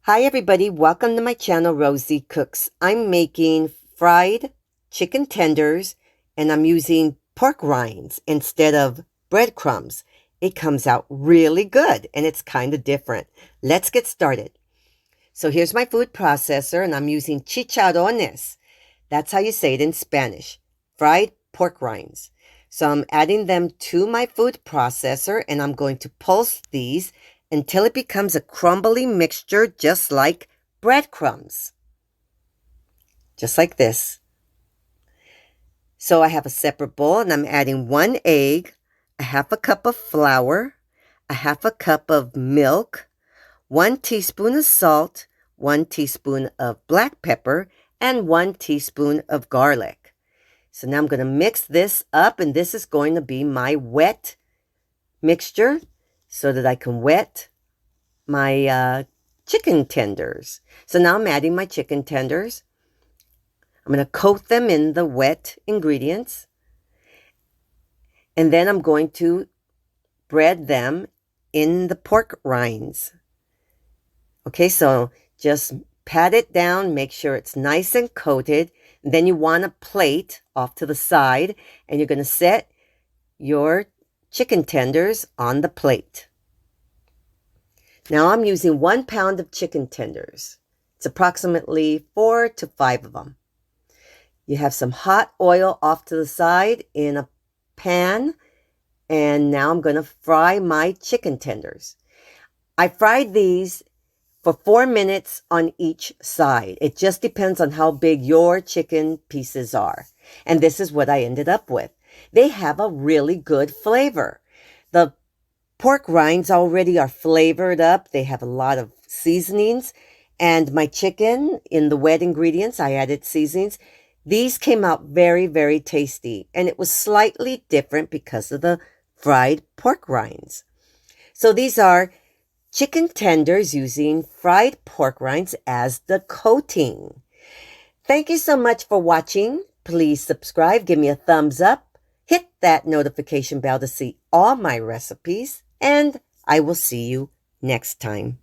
Hi everybody, welcome to my channel, Rosie Cooks. I'm making fried chicken tenders and I'm using pork rinds instead of breadcrumbs. It comes out really good and it's kind of different. Let's get started. So here's my food processor and I'm using chicharrones. That's how you say it in Spanish, fried pork rinds. So I'm adding them to my food processor and I'm going to pulse these until it becomes a crumbly mixture just like breadcrumbs. Just like this. So I have a separate bowl and I'm adding 1 egg, a half a cup of flour, a half a cup of milk, 1 teaspoon of salt, 1 teaspoon of black pepper, and 1 teaspoon of garlic. So now I'm going to mix this up, and this is going to be my wet mixture so that I can wet my chicken tenders. So now I'm adding my chicken tenders. I'm going to coat them in the wet ingredients. And then I'm going to bread them in the pork rinds. Okay, so just pat it down, make sure it's nice and coated. And then you want a plate off to the side, and you're going to set your chicken tenders on the plate. Now I'm using 1 pound of chicken tenders. It's approximately 4 to 5 of them. You have some hot oil off to the side in a pan, and now I'm going to fry my chicken tenders. I fried these for 4 minutes on each side. It just depends on how big your chicken pieces are. And this is what I ended up with. They have a really good flavor. The pork rinds already are flavored up. They have a lot of seasonings. And my chicken, in the wet ingredients, I added seasonings. These came out very, very tasty. And it was slightly different because of the fried pork rinds. So these are chicken tenders using fried pork rinds as the coating. Thank you so much for watching. Please subscribe, give me a thumbs up, hit that notification bell to see all my recipes, and I will see you next time.